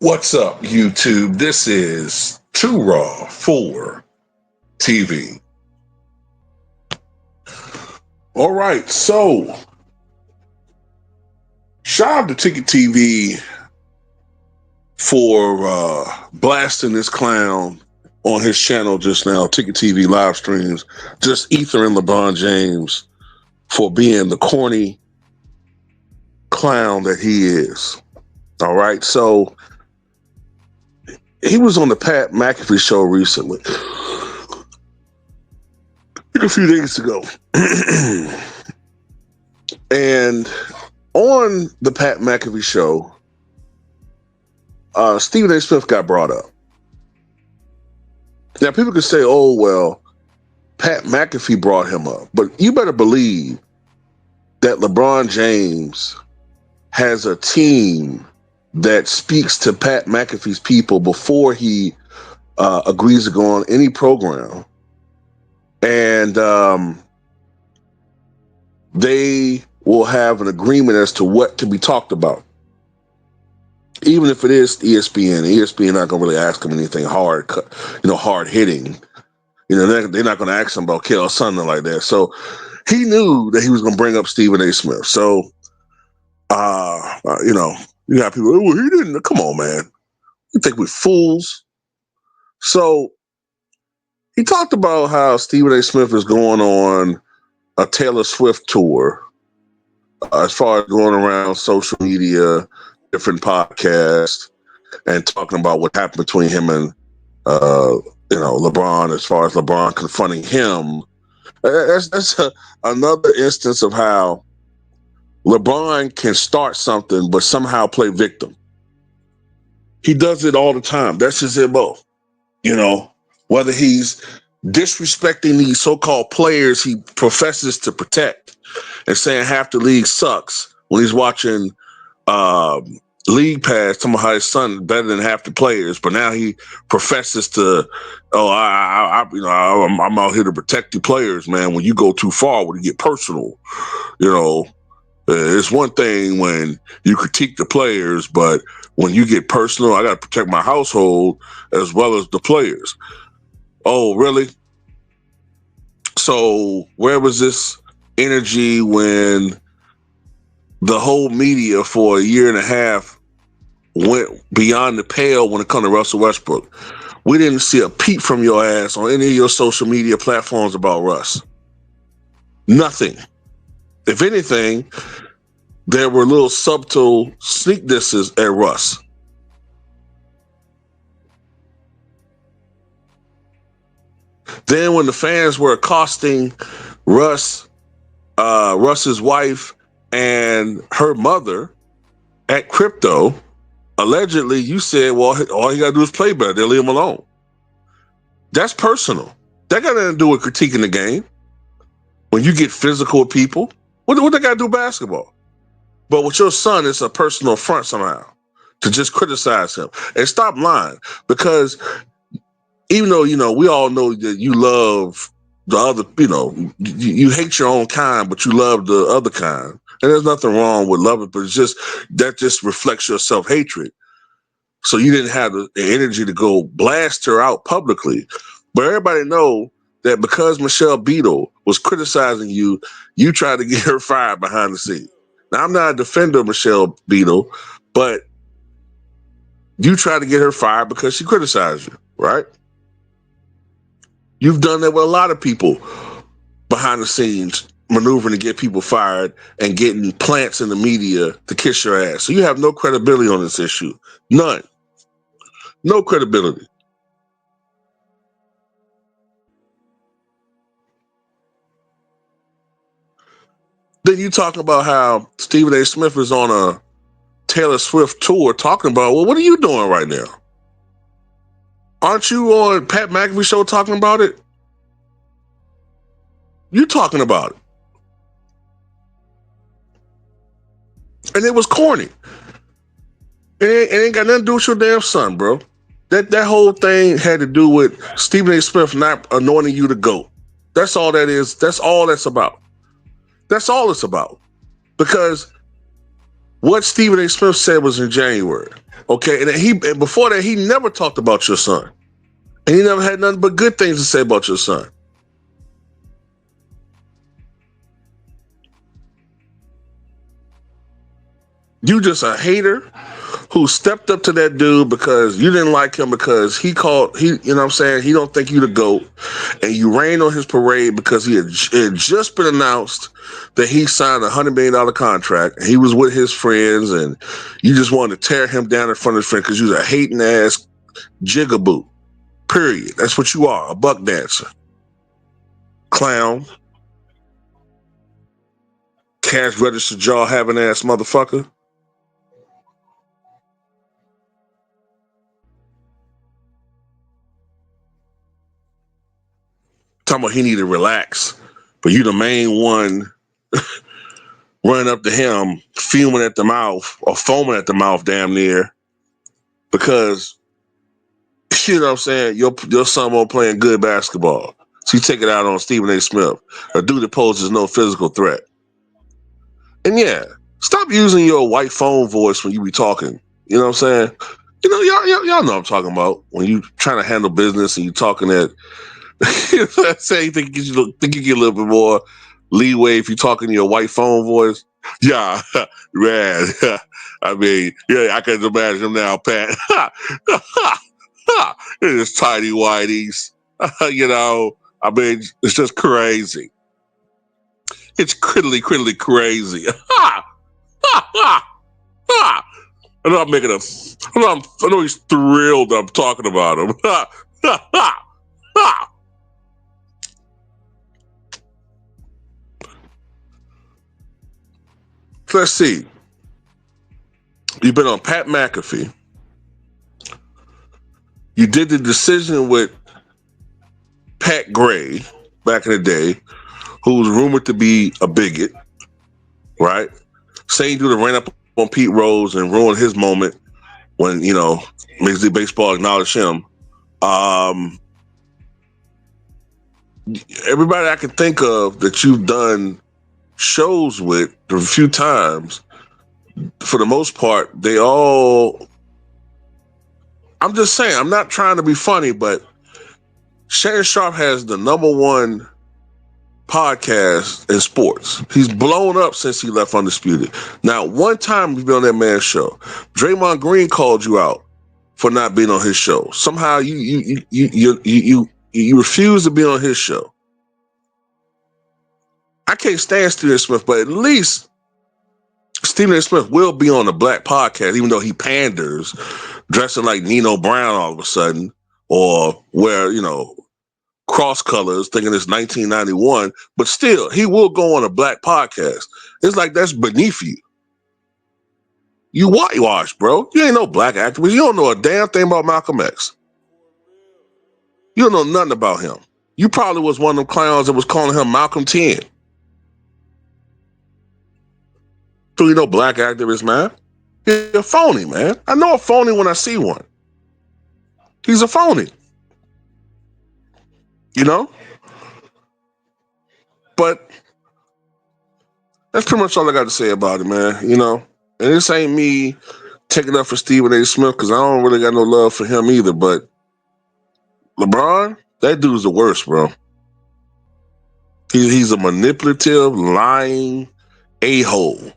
What's up, YouTube? This is Too Raw for TV. All right, so shout out to Ticket TV for blasting this clown on his channel just now. Ticket TV live streams, just Ether and LeBron James for being the corny clown that he is. All right, so he was on the Pat McAfee show recently, a few days ago. And on the Pat McAfee show, Stephen A. Smith got brought up. Now, people could say, oh, well, Pat McAfee brought him up. But you better believe that LeBron James has a team that speaks to Pat McAfee's people before he agrees to go on any program. And they will have an agreement as to what to be talked about. Even if it is ESPN not going to really ask him anything hard, hard hitting. They're not going to ask him about Kale or something like that. So he knew that he was going to bring up Stephen A. Smith. So, you got people, well, he didn't. Come on, man. You think we're fools? So he talked about how Stephen A. Smith is going on a Taylor Swift tour, as far as going around social media, different podcasts, and talking about what happened between him and LeBron, as far as LeBron confronting him. That's another instance of how LeBron can start something but somehow play victim. He does it all the time. That's his MO. Whether he's disrespecting these so-called players he professes to protect and saying half the league sucks when he's watching League Pass, talking about how his son is better than half the players, but now he professes to, I'm out here to protect the players, man. When you go too far, when you get personal, it's one thing when you critique the players, but when you get personal, I got to protect my household as well as the players. Oh, really? So where was this energy when the whole media for a year and a half went beyond the pale when it comes to Russell Westbrook? We didn't see a peep from your ass on any of your social media platforms about Russ. Nothing. If anything, there were little subtle sneak disses at Russ. Then when the fans were accosting Russ's wife and her mother at crypto, allegedly you said, well, all you got to do is play better. They'll leave him alone. That's personal. That got nothing to do with critiquing the game. When you get physical with people, what they got to do with basketball? But with your son, it's a personal affront somehow to just criticize him. And stop lying, because even though, we all know that you love the other, you hate your own kind, but you love the other kind. And there's nothing wrong with loving, but that just reflects your self-hatred. So you didn't have the energy to go blast her out publicly. But everybody know that because Michelle Beadle was criticizing you, you tried to get her fired behind the scenes. Now, I'm not a defender of Michelle Beadle, but you tried to get her fired because she criticized you, right? You've done that with a lot of people behind the scenes, maneuvering to get people fired and getting plants in the media to kiss your ass. So you have no credibility on this issue. None. No credibility. Then you talk about how Stephen A. Smith is on a Taylor Swift tour talking about, well, what are you doing right now? Aren't you on Pat McAfee show talking about it? You talking about it. And it was corny. It ain't got nothing to do with your damn son, bro. That whole thing had to do with Stephen A. Smith not anointing you to GOAT. That's all that is. That's all that's about. That's all it's about. Because what Stephen A. Smith said was in January. Okay, and before that, he never talked about your son. And he never had nothing but good things to say about your son. You just a hater who stepped up to that dude because you didn't like him because you know what I'm saying, he don't think you the GOAT, and you rained on his parade because it had just been announced that he signed $100 million contract and he was with his friends, and you just wanted to tear him down in front of his friends because you was a hating ass jigaboo. Period. That's what you are, a buck dancer. Clown. Cash register jaw having ass motherfucker. Talking about he need to relax, but you the main one running up to him, fuming at the mouth or foaming at the mouth, damn near, because you know what I'm saying, your son won't playing good basketball. So you take it out on Stephen A. Smith, a dude that poses no physical threat. And yeah, stop using your white phone voice when you be talking. You know what I'm saying? You know, y'all know what I'm talking about when you trying to handle business and you talking at. Say you think you get a little bit more leeway if you're talking your white phone voice. Yeah, man. I mean, yeah, I can imagine him now, Pat. It's tiny whiteys. You know, I mean, it's just crazy. It's critically crazy. I know I'm making a. I know he's thrilled I'm talking about him. Let's see. You've been on Pat McAfee. You did the decision with Pat Gray back in the day, who was rumored to be a bigot, right? Same dude that ran up on Pete Rose and ruined his moment when, you know, Major League Baseball acknowledged him. Everybody I can think of that you've done shows with a few times, for the most part, they all. I'm just saying, I'm not trying to be funny, but Shannon Sharpe has the #1 podcast in sports. He's blown up since he left Undisputed. Now, one time you've been on that man's show. Draymond Green called you out for not being on his show. Somehow you refuse to be on his show. I can't stand Stephen A. Smith, but at least Stephen A. Smith will be on a black podcast, even though he panders, dressing like Nino Brown all of a sudden, or wear, you know, cross colors, thinking it's 1991. But still, he will go on a black podcast. It's like that's beneath you. You whitewash, bro. You ain't no black activist. You don't know a damn thing about Malcolm X. You don't know nothing about him. You probably was one of them clowns that was calling him Malcolm 10. So you know black activist, man. You're a phony, man. I know a phony when I see one. He's a phony. You know? But that's pretty much all I got to say about it, man. You know? And this ain't me taking up for Stephen A. Smith, because I don't really got no love for him either. But LeBron, that dude's the worst, bro. He's a manipulative, lying a-hole.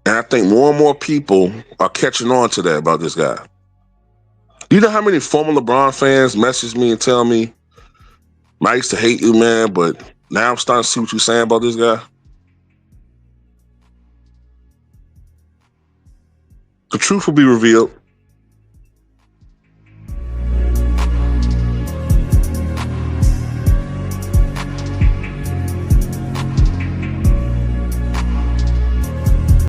And I think more and more people are catching on to that about this guy. Do you know how many former LeBron fans message me and tell me, I used to hate you, man, but now I'm starting to see what you're saying about this guy? The truth will be revealed.